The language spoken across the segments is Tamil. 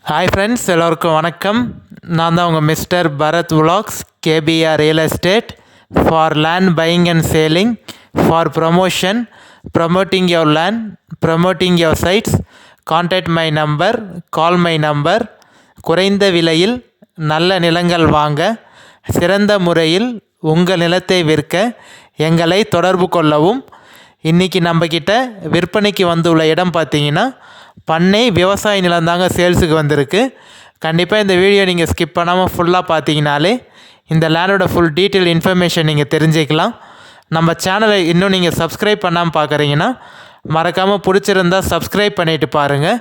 ஹாய் ஃப்ரெண்ட்ஸ், எல்லோருக்கும் வணக்கம். நான் தான் உங்கள் மிஸ்டர் பரத் விலாக்ஸ், KPR real estate for land buying and selling, for promotion, promoting your land, promoting your sites. Contact my number, call my number. குறைந்த விலையில் நல்ல நிலங்கள் வாங்க, சிறந்த முறையில் உங்கள் நிலத்தை விற்க எங்களை தொடர்பு கொள்ளவும். இன்றைக்கி நம்மக்கிட்ட விற்பனைக்கு வந்துள்ள இடம் பார்த்தீங்கன்னா பண்ணை விவசாய நிலம் தாங்க சேல்ஸுக்கு வந்திருக்கு. கண்டிப்பாக இந்த வீடியோ நீங்கள் ஸ்கிப் பண்ணாமல் ஃபுல்லாக பார்த்தீங்கனாலே இந்த லேண்டோட ஃபுல் டீட்டெயில் இன்ஃபர்மேஷன் நீங்கள் தெரிஞ்சுக்கலாம். நம்ம சேனலை இன்னும் நீங்கள் சப்ஸ்கிரைப் பண்ணாமல் பார்க்குறீங்கன்னா மறக்காமல் பிடிச்சிருந்தால் சப்ஸ்கிரைப் பண்ணிவிட்டு பாருங்கள்.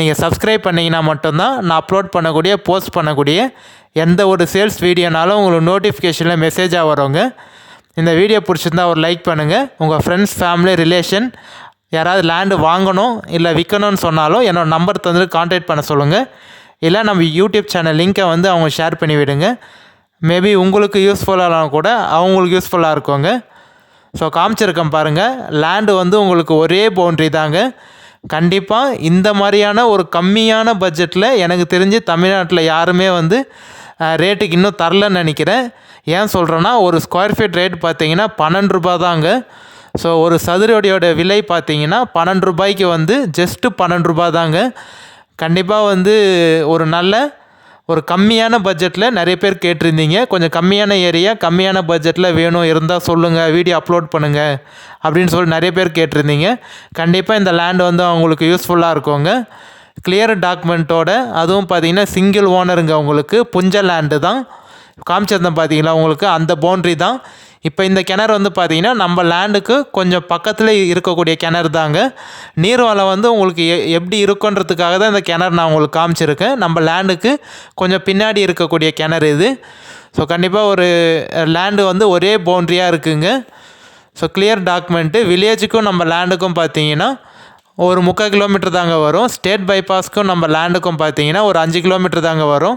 நீங்கள் சப்ஸ்கிரைப் பண்ணிங்கன்னா மட்டும்தான் நான் அப்லோட் பண்ணக்கூடிய போஸ்ட் பண்ணக்கூடிய எந்த ஒரு சேல்ஸ் வீடியோனாலும் உங்களுக்கு நோட்டிஃபிகேஷனில் மெசேஜாக வருங்க. இந்த வீடியோ பிடிச்சிருந்தா ஒரு லைக் பண்ணுங்கள். உங்கள் ஃப்ரெண்ட்ஸ், ஃபேமிலி, ரிலேஷன் யாராவது லேண்டு வாங்கணும் இல்லை விற்கணும்னு சொன்னாலும் என்னோடய நம்பர் தந்துட்டு கான்டாக்ட் பண்ண சொல்லுங்கள். இல்லை நம்ம யூடியூப் சேனல் லிங்க்கை அவங்க ஷேர் பண்ணி விடுங்க. மேபி உங்களுக்கு யூஸ்ஃபுல்லாக கூட அவங்களுக்கு யூஸ்ஃபுல்லாக இருக்குங்க. ஸோ காமிச்சிருக்கேன் பாருங்கள். லேண்டு உங்களுக்கு ஒரே பவுண்ட்ரி தாங்க. கண்டிப்பாக இந்த மாதிரியான ஒரு கம்மியான பட்ஜெட்டில் எனக்கு தெரிஞ்சு தமிழ்நாட்டில் யாருமே ரேட்டுக்கு இன்னும் தரலன்னு நினைக்கிறேன். ஏன் சொல்கிறேன்னா, ஒரு ஸ்கொயர் ஃபீட் ரேட் பார்த்தீங்கன்னா 12 ரூபா தாங்க. ஸோ ஒரு சதுரடியோட விலை பார்த்தீங்கன்னா 12 ரூபாய்க்கு ஜஸ்ட்டு 12 ரூபா தாங்க. கண்டிப்பாக ஒரு நல்ல ஒரு கம்மியான பட்ஜெட்டில் நிறைய பேர் கேட்டிருந்தீங்க. கொஞ்சம் கம்மியான ஏரியா, கம்மியான பட்ஜெட்டில் வேணும் இருந்தால் சொல்லுங்கள், வீடியோ அப்லோட் பண்ணுங்கள் அப்படின்னு சொல்லி நிறைய பேர் கேட்டிருந்தீங்க. கண்டிப்பாக இந்த லேண்டு அவங்களுக்கு யூஸ்ஃபுல்லாக இருக்குங்க. கிளியர் டாக்குமெண்ட்டோட, அதுவும் பார்த்தீங்கன்னா சிங்கிள் ஓனருங்க. உங்களுக்கு புஞ்ச லேண்டு தான் காமிச்சிருந்தேன் பார்த்தீங்களா, உங்களுக்கு அந்த பவுண்ட்ரி தான். இப்போ இந்த கிணறு பார்த்தீங்கன்னா நம்ம லேண்டுக்கு கொஞ்சம் பக்கத்தில் இருக்கக்கூடிய கிணறு தாங்க. நீர்வளம் உங்களுக்கு எப்படி இருக்குன்றதுக்காக தான் இந்த கிணறு நான் உங்களுக்கு காமிச்சிருக்கேன். நம்ம லேண்டுக்கு கொஞ்சம் பின்னாடி இருக்கக்கூடிய கிணறு இது. ஸோ கண்டிப்பாக ஒரு லேண்டு ஒரே பவுண்ட்ரியாக இருக்குங்க. So clear document. வில்லேஜுக்கும் நம்ம லேண்டுக்கும் பார்த்தீங்கன்னா ஒரு 3/4 கிலோமீட்டர் தாங்க வரும். ஸ்டேட் பைபாஸ்க்கும் நம்ம லேண்டுக்கும் பார்த்தீங்கன்னா ஒரு 5 கிலோமீட்டர் தாங்க வரும்.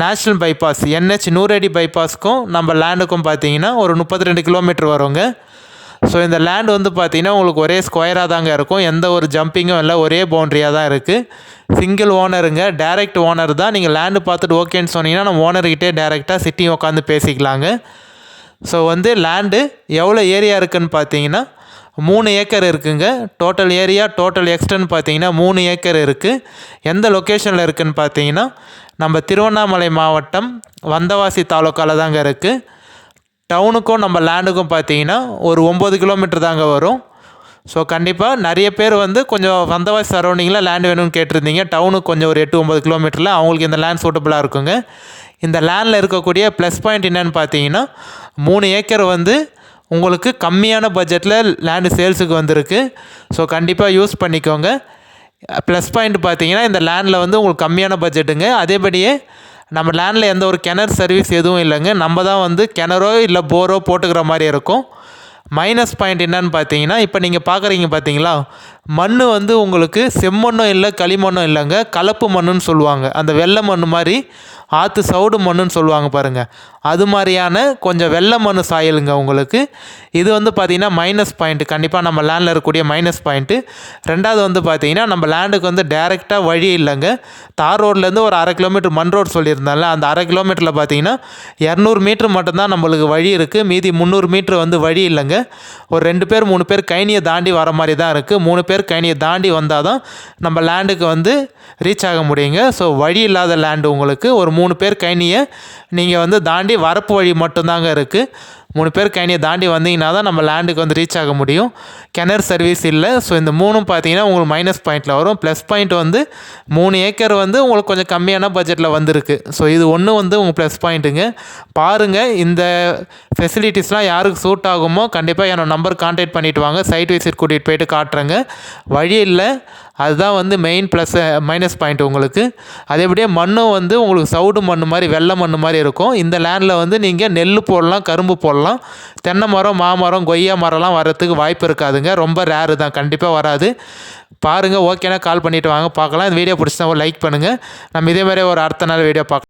நேஷ்னல் பைபாஸ் NH 100 அடி பைபாஸ்க்கும் நம்ம லேண்டுக்கும் பார்த்தீங்கன்னா ஒரு 32 கிலோமீட்டர் வருங்க. ஸோ இந்த லேண்டு பார்த்தீங்கன்னா உங்களுக்கு ஒரே ஸ்கொயராக தாங்க இருக்கும். எந்த ஒரு ஜம்பிங்கும் இல்லை, ஒரே பவுண்ட்ரியாக தான் இருக்குது. சிங்கிள் ஓனருங்க, டைரக்ட் ஓனர் தான். நீங்கள் லேண்டு பார்த்துட்டு ஓகேன்னு சொன்னீங்கன்னா நம்ம ஓனர்கிட்டே டைரெக்டாக சிட்டியும் உட்காந்து பேசிக்கலாங்க. ஸோ லேண்டு எவ்வளோ ஏரியா இருக்குதுன்னு பார்த்தீங்கன்னா 3 ஏக்கர் இருக்குங்க. டோட்டல் ஏரியா, டோட்டல் எக்ஸ்டென்ட் பார்த்தீங்கன்னா 3 ஏக்கர் இருக்குது. எந்த லொக்கேஷனில் இருக்குதுன்னு பார்த்தீங்கன்னா நம்ம திருவண்ணாமலை மாவட்டம் வந்தவாசி தாலுக்காவில் தாங்க இருக்குது. டவுனுக்கும் நம்ம லேண்டுக்கும் பார்த்தீங்கன்னா ஒரு 9 கிலோமீட்டர் தாங்க வரும். ஸோ கண்டிப்பாக நிறைய பேர் கொஞ்சம் வந்தவாசி சரௌண்டிங்கில் லேண்ட் வேணும்னு கேட்டிருந்தீங்க. டவுனுக்கு கொஞ்சம் ஒரு 8-9 கிலோமீட்டரில் அவங்களுக்கு இந்த லேண்ட் சூட்டபுளாக இருக்குங்க. இந்த லேண்டில் இருக்கக்கூடிய ப்ளஸ் பாயிண்ட் என்னென்னு பார்த்தீங்கன்னா 3 ஏக்கர் உங்களுக்கு கம்மியான பட்ஜெட்டில் லேண்டு சேல்ஸுக்கு வந்திருக்கு. ஸோ கண்டிப்பாக யூஸ் பண்ணிக்கோங்க. ப்ளஸ் பாயிண்ட் பார்த்தீங்கன்னா இந்த லேண்டில் உங்களுக்கு கம்மியான பட்ஜெட்டுங்க. அதேபடியே நம்ம லேண்டில் எந்த ஒரு கிணறு சர்வீஸ் எதுவும் இல்லைங்க. நம்ம தான் கிணறோ இல்லை போரோ போட்டுக்கிற மாதிரி இருக்கும். மைனஸ் பாயிண்ட் என்னன்னு பார்த்தீங்கன்னா, இப்போ நீங்கள் பார்க்குறீங்க பார்த்தீங்களா, மண் உங்களுக்கு செம்மண்ணும் இல்லை, களிமண்ணும் இல்லைங்க, கலப்பு மண்ணுன்னு சொல்லுவாங்க. அந்த வெள்ளை மண் மாதிரி ஆற்று சவுடு மண்ணுன்னு சொல்லுவாங்க பாருங்கள், அது மாதிரியான கொஞ்சம் வெள்ளை மண் சாயலுங்க உங்களுக்கு. இது பார்த்தீங்கன்னா மைனஸ் பாயிண்ட்டு. கண்டிப்பாக நம்ம லேண்டில் இருக்கக்கூடிய மைனஸ் பாயிண்ட்டு. ரெண்டாவது பார்த்தீங்கன்னா நம்ம லேண்டுக்கு டேரெக்டாக வழி இல்லைங்க. தார் ரோட்லேருந்து ஒரு 1/2 கிலோமீட்டர் மண் ரோடு சொல்லியிருந்தால அந்த 1/2 கிலோமீட்டரில் பார்த்தீங்கன்னா 200 மீட்ரு மட்டும்தான் நம்மளுக்கு வழி இருக்குது. மீதி 300 மீட்ரு வழி இல்லைங்க. ஒரு 2 பேர் 3 பேர் கைனியை தாண்டி வர மாதிரி தான் இருக்குது. 3 பேர் கைனியை தாண்டி வந்தால் தான் நம்ம லேண்டுக்கு ரீச் ஆக முடியுங்க. ஸோ வழி இல்லாத லேண்டு உங்களுக்கு ஒரு 3 பேர் கைனியை நீங்கள் தாண்டி வரப்பு வழி மட்டும்தாங்க இருக்குது. 3 பேர் கைனியை தாண்டி வந்தீங்கன்னா தான் நம்ம லேண்டுக்கு ரீச் ஆக முடியும். கிணறு சர்வீஸ் இல்லை. ஸோ இந்த 3ம் பார்த்தீங்கன்னா உங்களுக்கு மைனஸ் பாயிண்டில் வரும். ப்ளஸ் பாயிண்ட் 3 ஏக்கர் உங்களுக்கு கொஞ்சம் கம்மியான பட்ஜெட்டில் வந்திருக்கு. ஸோ இது ஒன்று உங்கள் ப்ளஸ் பாயிண்ட்டுங்க. பாருங்கள், இந்த ஃபெசிலிட்டிஸ்லாம் யாருக்கு சூட் ஆகுமோ கண்டிப்பாக என்னோடய நம்பர் கான்டாக்ட் பண்ணிவிட்டு வாங்க. சைட் விசிட் கூட்டிகிட்டு போயிட்டு காட்டுறேங்க. வழி இல்லை, அதுதான் மெயின் ப்ளஸ் மைனஸ் பாயிண்ட் உங்களுக்கு. அதேபடியே மண்ணும் உங்களுக்கு சவுடு மண் மாதிரி வெள்ளை மண் மாதிரி இருக்கும். இந்த லேண்டில் நீங்கள் நெல் போடலாம், கரும்பு போடலாம். தென்னை மரம், மாமரம், கொய்யா மரம்லாம் வரத்துக்கு வாய்ப்பு இருக்காதுங்க. ரொம்ப ரேரு தான், கண்டிப்பாக வராது. பாருங்கள், ஓகேனா கால் பண்ணிவிட்டு வாங்க, பார்க்கலாம். இந்த வீடியோ பிடிச்சா ஒரு லைக் பண்ணுங்கள். நம்ம இதே மாதிரி ஒரு அடுத்த நாள் வீடியோ பார்க்கலாம்.